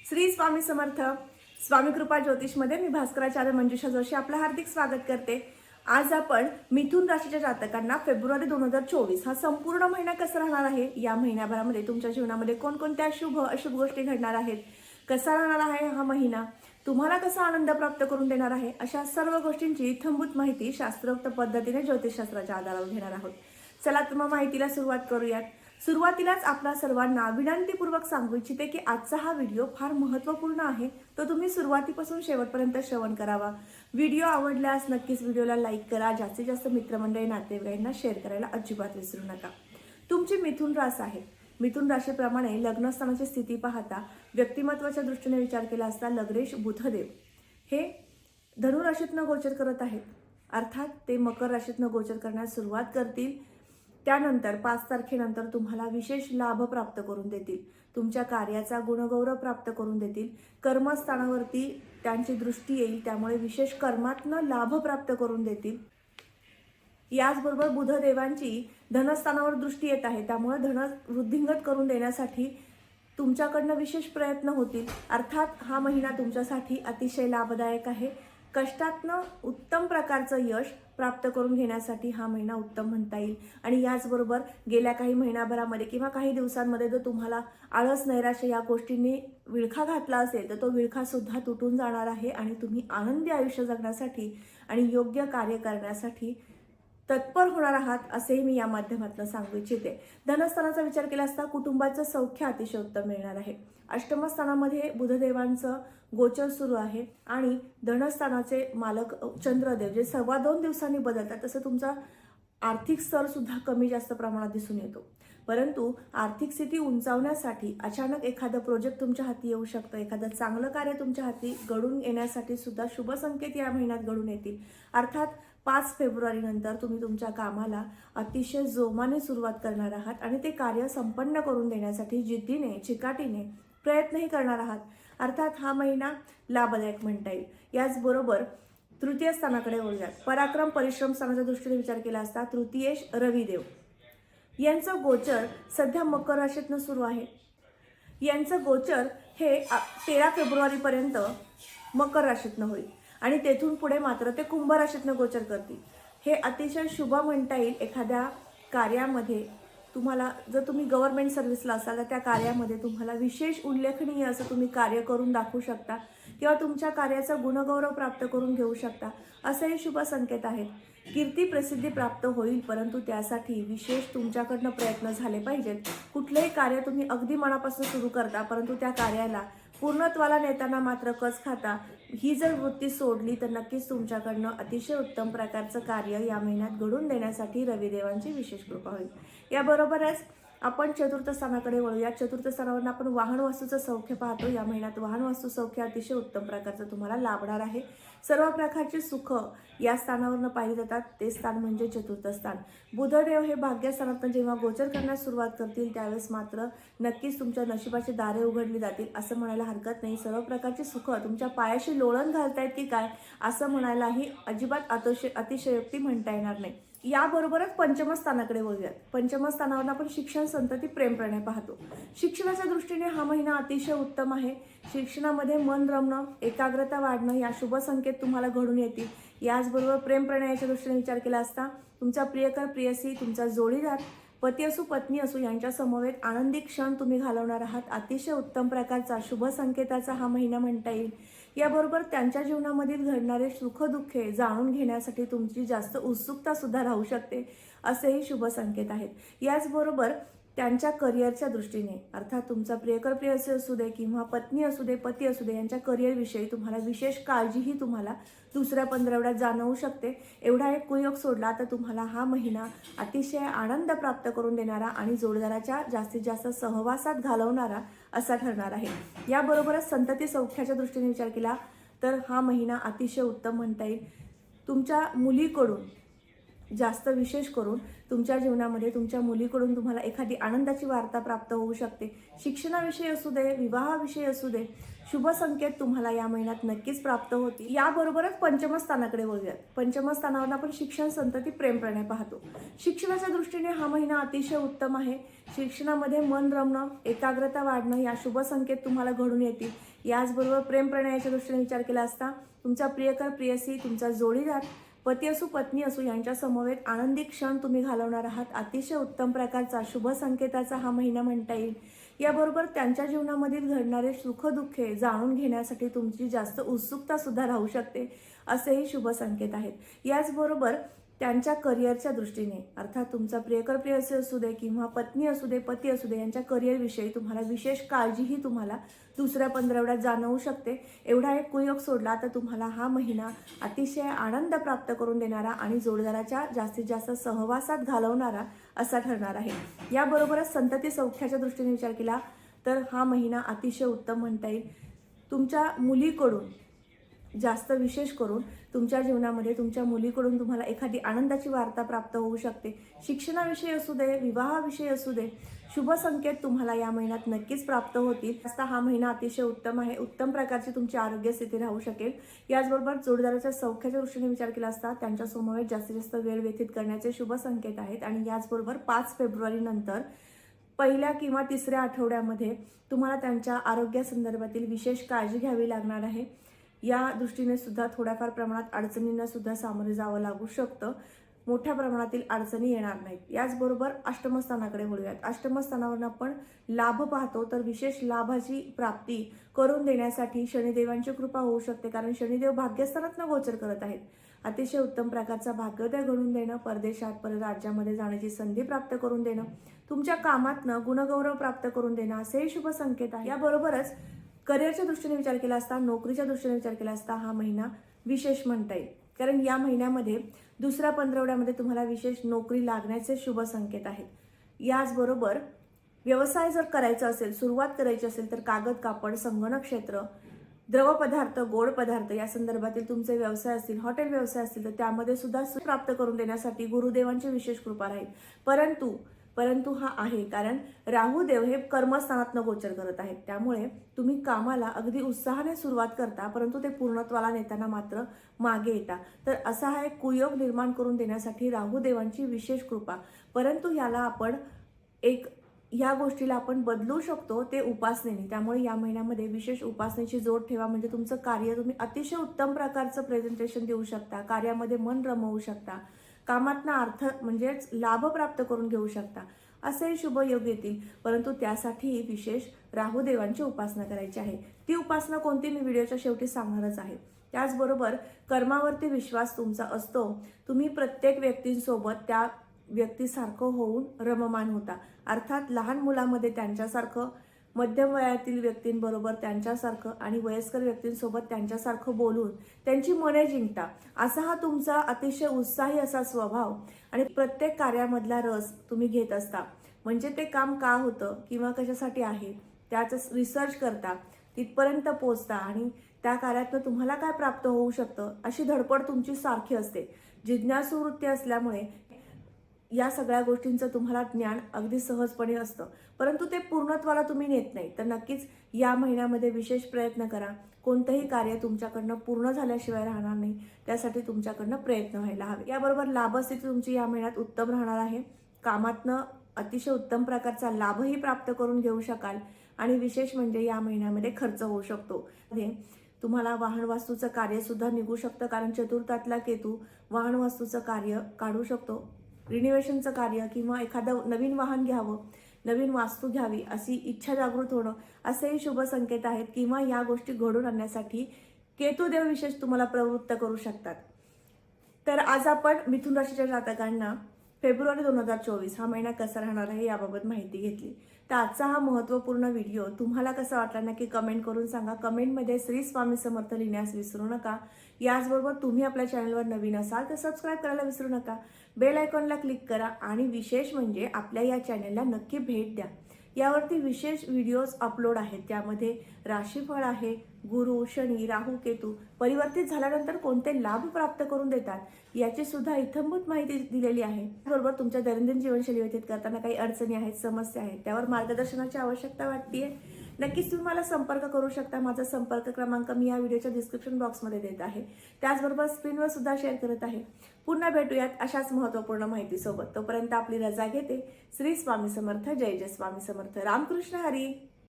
श्री स्वामी समर्थ. स्वामी कृपा ज्योतिषमध्ये मी भास्कराचार्य मंजुषा जोशी आपलं हार्दिक स्वागत करते. आज आपण मिथुन राशीच्या जातकांना फेब्रुवारी 2024 हा संपूर्ण महिना कसा राहणार आहे, या महिन्याभरामध्ये तुमच्या जीवनामध्ये कोणकोणत्या शुभ अशुभ गोष्टी घडणार आहेत, कसा राहणार आहे हा महिना, तुम्हाला कसा आनंद प्राप्त करून देणार आहे, अशा सर्व गोष्टींची इत्थंभूत माहिती शास्त्रोक्त पद्धतीने ज्योतिषशास्त्राच्या आधारावर घेणार आहोत. चला तर मग माहितीला सुरुवात करूयात. सुरुवातीलाच आपल्या सर्वांना विनंतीपूर्वक सांगू इच्छिते की आजचा हा व्हिडिओ फार महत्त्वपूर्ण आहे, तो तुम्ही सुरुवातीपासून शेवटपर्यंत श्रवण करावा. व्हिडिओ आवडल्यास नक्कीच व्हिडिओला लाईक करा, जास्तीत जास्त मित्रमंडळी नातेवाईकांना शेअर करायला अजिबात विसरू नका. तुमची मिथुन रास आहे. मिथुन राशीप्रमाणे लग्नस्थानाची स्थिती पाहता व्यक्तिमत्वाच्या दृष्टीने विचार केला असता लग्नेश बुधदेव हे धनु राशीतनं गोचर करत आहेत. अर्थात ते मकर राशीतनं गोचर करण्यास सुरुवात करतील. त्यानंतर 5 तारखेनंतर तुम्हाला विशेष लाभ प्राप्त करून देतील, तुमच्या कार्याचा गुणगौरव प्राप्त करून देतील. कर्मस्थानावरती त्यांची दृष्टी येईल, त्यामुळे विशेष कर्मातनं लाभ प्राप्त करून देतील. याचबरोबर बुधदेवांची धनस्थानावर दृष्टी येत आहे, त्यामुळे धन वृद्धिंगत करून देण्यासाठी तुमच्याकडनं विशेष प्रयत्न होतील. अर्थात हा महिना तुमच्यासाठी अतिशय लाभदायक आहे. कष्टातनं उत्तम प्रकारचं यश प्राप्त करून घेण्यासाठी हा महिना उत्तम म्हणता येईल. आणि याचबरोबर गेल्या काही महिन्याभरामध्ये किंवा काही दिवसांमध्ये जर तुम्हाला आळस नैराश्य या गोष्टींनी विळखा घातला असेल तर तो विळखा सुद्धा तुटून जाणार आहे आणि तुम्ही आनंदी आयुष्य जगण्यासाठी आणि योग्य कार्य करण्यासाठी तत्पर होणार आहात, असेही मी या माध्यमातून सांगू इच्छिते. धनस्थानाचा विचार केला असता कुटुंबाचं सौख्य अतिशय उत्तम मिळणार आहे. अष्टमस्थानामध्ये बुधदेवांचं गोचर सुरू आहे आणि धनस्थानाचे मालक चंद्रदेव जे 2.25 दिवसांनी बदलतात, तसं तुमचा आर्थिक स्तर सुद्धा कमी जास्त प्रमाणात दिसून येतो. परंतु आर्थिक स्थिती उंचावण्यासाठी अचानक एखादं प्रोजेक्ट तुमच्या हाती येऊ शकतं, एखादं चांगलं कार्य तुमच्या हाती घडून येण्यासाठी सुद्धा शुभ संकेत या महिन्यात घडून येतील. अर्थात 5 फेब्रुवारी नंतर तुम्ही तुमच्या कामाला अतिशय जोमाने सुरुवात करणार आहात आणि ते कार्य संपन्न करून देण्यासाठी जिद्दीने चिकाटीने प्रयत्नही करणार आहात. अर्थात हा महिना लाभदायक म्हणता येईल. याचबरोबर तृतीय स्थानाकडे वळूयात. पराक्रम परिश्रम स्थानाच्या दृष्टीने विचार केला असता तृतीयेश रविदेव यांचं गोचर सध्या मकर राशीतनं सुरू आहे. यांचं गोचर हे 13 फेब्रुवारीपर्यंत मकर राशीतनं होईल आणि तेथून पुढे मात्र ते कुंभ राशीतनं गोचर करतील. हे अतिशय शुभ म्हणता येईल. एखाद्या कार्यामध्ये तुम्हाला, जर तुम्ही गव्हर्नमेंट सर्व्हिसला असाल तर त्या कार्यामध्ये तुम्हाला विशेष उल्लेखनीय असं तुम्ही कार्य करून दाखवू शकता किंवा तुमच्या कार्याचा गुणगौरव प्राप्त करून घेऊ शकता, असेही शुभ संकेत आहेत. कीर्ती प्रसिद्धी प्राप्त होईल, परंतु त्यासाठी विशेष तुमच्याकडनं प्रयत्न झाले पाहिजेत. कुठलेही कार्य तुम्ही अगदी मनापासून सुरू करता, परंतु त्या कार्याला पूर्णत्वाला नेताना मात्र कच खाता, ही जर वृत्ती सोडली तर नक्कीच तुमच्याकडनं अतिशय उत्तम प्रकारचं कार्य या महिन्यात घडून देण्यासाठी रविदेवांची विशेष कृपा होईल. याबरोबरच आपण चतुर्थ स्थानाकडे वळूया. चतुर्थ स्थानावरून आपण वाहन वस्तूचं सौख्य पाहतो. या महिन्यात वाहन वस्तू सौख्य अतिशय उत्तम प्रकारचं तुम्हाला लाभणार आहे. सर्व प्रकारची सुख या स्थानावरून पाहिली जातात, ते स्थान म्हणजे चतुर्थ स्थान. बुधदेव हे भाग्यस्थानातून जेव्हा गोचर करण्यास सुरुवात करतील त्यावेळेस मात्र नक्कीच तुमच्या नशिबाची दारे उघडली जातील, असं म्हणायला हरकत नाही. सर्व प्रकारची सुख तुमच्या पायाशी लोळण घालतायत की काय, असं म्हणायलाही अजिबात अतिशयोक्ती म्हणता येणार नाही. याबरोबरच पंचम स्थानाकडे वळूयात. पंचम स्थानावर आपण शिक्षण संतती प्रेमप्रणय पाहतो. शिक्षणाच्या दृष्टीने हा महिना अतिशय उत्तम आहे. शिक्षणामध्ये मन रमणं, एकाग्रता वाढणं या शुभ संकेत तुम्हाला घडून येतील. याचबरोबर प्रेमप्रणयाच्या दृष्टीने विचार केला असता तुमचा प्रियकर प्रियसी, तुमचा जोडीदार, पती असो पत्नी असो यांच्या समवेत आनंदी क्षण तुम्ही घालवणार आहात. अतिशय उत्तम प्रकारचा शुभ संकेताचा हा महिना म्हणता येईल. याबरोबर त्यांच्या जीवनामधील घडणारे सुखदुःखे जाणून घेण्यासाठी तुमची जास्त उत्सुकता सुद्धा राहू शकते, असेही शुभ संकेत आहेत. याचबरोबर त्यांच्या करिअरच्या दृष्टीने, अर्थात तुमचा प्रियकर प्रियसी असू दे किंवा पत्नी असू दे पती असू दे, यांच्या करिअरविषयी तुम्हाला विशेष काळजीही तुम्हाला दुसऱ्या पंधरवड्यात जाणवू शकते. एवढा एक कुयोग सोडला तर तुम्हाला हा महिना अतिशय आनंद प्राप्त करून देणारा आणि जोडदाराच्या जास्तीत जास्त सहवासात घालवणारा असा ठरणार आहे. याबरोबरच संतती सौख्याच्या दृष्टीने विचार केला तर हा महिना अतिशय उत्तम म्हणता येईल. तुमच्या मुलीकडून जास्त विशेष करून तुमच्या जीवनामध्ये तुमच्या मुलीकडून तुम्हाला एखादी आनंदाची वार्ता प्राप्त होऊ शकते. शिक्षणाविषयी असू दे, विवाहाविषयी असू दे, शुभ संकेत तुम्हाला या महिन्यात नक्कीच प्राप्त होतील. याबरोबरच पंचम स्थानाकडे वळूयात. पंचम स्थानावर आपण शिक्षण, संतती, प्रेम प्रणय पाहतो. शिक्षणाच्या दृष्टीने हा महिना अतिशय उत्तम आहे. शिक्षणामध्ये मन रमणं, एकाग्रता वाढणं या शुभ संकेत तुम्हाला घडून येतील. याचबरोबर प्रेम प्रणयाच्या दृष्टीने विचार केला असता तुमचा प्रियकर, प्रियसी, तुमचा जोडीदार, पती असो पत्नी असो यांच्या समवेत आनंदी क्षण तुम्ही घालवणार आहात. अतिशय उत्तम प्रकारचा शुभ संकेताचा हा महिना म्हणता येईल. याबरोबर त्यांच्या जीवनामधील घडणारे सुखदुःखे जाणून घेण्यासाठी तुमची जास्त उत्सुकता सुद्धा राहू शकते, असेही शुभ संकेत आहेत. याचबरोबर त्यांच्या करिअरच्या दृष्टीने, अर्थात तुमचा प्रियकर, प्रियसी असू दे किंवा पत्नी असू दे, पती असू दे, यांच्या करिअरविषयी तुम्हाला विशेष काळजीही तुम्हाला दुसऱ्या पंधरवड्यात जाणवू शकते. एवढा एक कुयोग सोडला तर तुम्हाला हा महिना अतिशय आनंद प्राप्त करून देणारा आणि जोडीदाराच्या जास्तीत जास्त सहवासात घालवणारा असा ठरणार आहे. याबरोबरच संतती सौख्याच्या दृष्टीने विचार केला तर हा महिना अतिशय उत्तम म्हणता येईल. तुमच्या मुलीकडून जास्त विशेष करून तुमच्या जीवनामध्ये तुमच्या मुलीकडून तुम्हाला एखादी आनंदाची वार्ता प्राप्त होऊ शकते. शिक्षणाविषयी असू दे, विवाहाविषयी असू दे, शुभ संकेत तुम्हाला या महिन्यात नक्कीच प्राप्त होतील. असा हा महिना अतिशय उत्तम आहे. उत्तम प्रकारची तुमची आरोग्य स्थिती राहू शकेल. याचबरोबर जोडीदाराच्या सौख्याच्या दृष्टीने विचार केला असता त्यांच्या समवेत जास्तीत जास्त वेळ व्यतीत करण्याचे शुभ संकेत आहेत. आणि याचबरोबर 5 फेब्रुवारी नंतर पहिल्या किंवा तिसऱ्या आठवड्यामध्ये तुम्हाला त्यांच्या आरोग्यासंदर्भातील विशेष काळजी घ्यावी लागणार आहे. या दृष्टीने सुद्धा थोड्याफार प्रमाणात अडचणींना सुद्धा सामोरे जावं लागू शकतं. मोठ्या प्रमाणातील अडचणी येणार नाहीत. याचबरोबर अष्टमस्थानाकडे वळूयात. अष्टमस्थानावरून आपण लाभ पाहतो तर विशेष लाभाची प्राप्ती करून देण्यासाठी शनिदेवांची कृपा होऊ शकते, कारण शनिदेव भाग्यस्थानातनं गोचर करत आहेत. अतिशय उत्तम प्रकारचा भाग्योदय घडून देणं, परदेशात परराज्यामध्ये जाण्याची संधी प्राप्त करून देणं, तुमच्या कामातनं गुणगौरव प्राप्त करून देणं असेही शुभ संकेत आहे. याबरोबरच करिअरच्या दृष्टीने विचार केला असता, नोकरीच्या दृष्टीने विचार केला असता हा महिना विशेष म्हणता येईल, कारण या महिन्यामध्ये दुसऱ्या पंधरवड्यामध्ये तुम्हाला विशेष नोकरी लागण्याचे शुभ संकेत आहेत. याचबरोबर व्यवसाय जर करायचा असेल, सुरुवात करायची असेल तर कागद, कापड, संगणक क्षेत्र, द्रव पदार्थ, गोड पदार्थ या संदर्भातील तुमचे व्यवसाय असतील, हॉटेल व्यवसाय असतील तर त्यामध्ये सुद्धा प्राप्त करून देण्यासाठी गुरुदेवांची विशेष कृपा राहील. परंतु हा आहे कारण राहुदेव हे कर्मस्थानातनं गोचर करत आहेत. त्यामुळे तुम्ही कामाला अगदी उत्साहाने सुरुवात करता, परंतु ते पूर्णत्वाला नेताना मात्र मागे येता. तर असा हा एक कुयोग निर्माण करून देण्यासाठी राहुदेवांची विशेष कृपा. परंतु ह्या गोष्टीला आपण बदलू शकतो ते उपासनेने. त्यामुळे या महिन्यामध्ये विशेष उपासनेची जोड ठेवा, म्हणजे तुमचं कार्य तुम्ही अतिशय उत्तम प्रकारचं प्रेझेंटेशन देऊ शकता, कार्यामध्ये मन रमवू शकता, कामातनं अर्थ म्हणजेच लाभ प्राप्त करून घेऊ शकता, असे शुभ योग येतील. परंतु त्यासाठी विशेष राहुदेवांची उपासना करायची आहे. ती उपासना कोणती मी व्हिडिओच्या शेवटी सांगणारच आहे. त्याचबरोबर कर्मावरती विश्वास तुमचा असतो. तुम्ही प्रत्येक व्यक्तींसोबत त्या व्यक्तीसारखं होऊन रममान होता, अर्थात लहान मुलामध्ये त्यांच्यासारखं, मध्यम वयातील व्यक्तींबरोबर त्यांच्यासारखं आणि वयस्कर व्यक्तींसोबत त्यांच्यासारखं बोलून त्यांची मने जिंकता. असा हा तुमचा अतिशय उत्साही असा स्वभाव आणि प्रत्येक कार्यामधला रस तुम्ही घेत असता. म्हणजे ते काम का होतं किंवा कशासाठी आहे त्याचं रिसर्च करता, तिथपर्यंत पोहोचता आणि त्या कार्यातनं तुम्हाला काय प्राप्त होऊ शकतं अशी धडपड तुमची सारखी असते. जिज्ञासू वृत्ती असल्यामुळे या सगळ्या गोष्टींचं तुम्हाला ज्ञान अगदी सहजपणे असतं, परंतु ते पूर्णत्वाला तुम्ही नेत नाही. तर नक्कीच या महिन्यामध्ये विशेष प्रयत्न करा. कोणतंही कार्य तुमच्याकडनं पूर्ण झाल्याशिवाय राहणार नाही, त्यासाठी तुमच्याकडनं प्रयत्न व्हायला हवे. याबरोबर लाभस्थिती तुमची या महिन्यात उत्तम राहणार आहे. कामातनं अतिशय उत्तम प्रकारचा लाभही प्राप्त करून घेऊ शकाल आणि विशेष म्हणजे या महिन्यामध्ये खर्च होऊ शकतो. तुम्हाला वाहन वास्तूचं कार्य सुद्धा निघू शकतं, कारण चतुर्थातला केतू वाहन वास्तूचं कार्य काढू शकतो. रिनोव्हेशनचं कार्य किंवा एखादं नवीन वाहन घ्यावं, नवीन वास्तू घ्यावी अशी इच्छा जागृत होणं असेही शुभ संकेत आहेत. किंवा या गोष्टी घडून आणण्यासाठी केतुदेव विशेष तुम्हाला प्रवृत्त करू शकतात. तर आज आपण मिथुन राशीच्या जातकांना फेब्रुवारी 2024 हा महिना कसा राहणार आहे याबाबत माहिती घेतली. तर आजचा हा महत्त्वपूर्ण व्हिडिओ तुम्हाला कसा वाटला नक्की कमेंट करून सांगा. कमेंटमध्ये श्री स्वामी समर्थ लिहिण्यास विसरू नका. याचबरोबर तुम्ही आपल्या चॅनलवर नवीन असाल तर सबस्क्राईब करायला विसरू नका. बेल आयकॉनला क्लिक करा आणि विशेष म्हणजे आपल्या या चॅनलला नक्की भेट द्या. यावरती विशेष व्हिडिओज अपलोड आहेत. त्यामध्ये राशीफळ आहे, गुरु, शनी, राहू, केतू परिवर्तित झाल्यानंतर कोणते लाभ प्राप्त करून देतात याची सुद्धा इत्थंभूत माहिती दिलेली आहे. बरोबर तुमच्या दैनंदिन जीवनशैली व्यतीत करताना काही अडचणी आहेत, समस्या आहेत, त्यावर मार्गदर्शनाची आवश्यकता वाटतेय, नक्कीच तुम्ही मला संपर्क करू शकता. माझा संपर्क क्रमांक मी या व्हिडिओच्या डिस्क्रिप्शन बॉक्समध्ये देत आहे. त्याचबरोबर स्क्रीनवर सुद्धा शेअर करत आहे. पुन्हा भेटूयात अशाच महत्त्वपूर्ण माहितीसोबत. तोपर्यंत आपली रजा घेते. श्री स्वामी समर्थ. जय जय स्वामी समर्थ. रामकृष्ण हरी.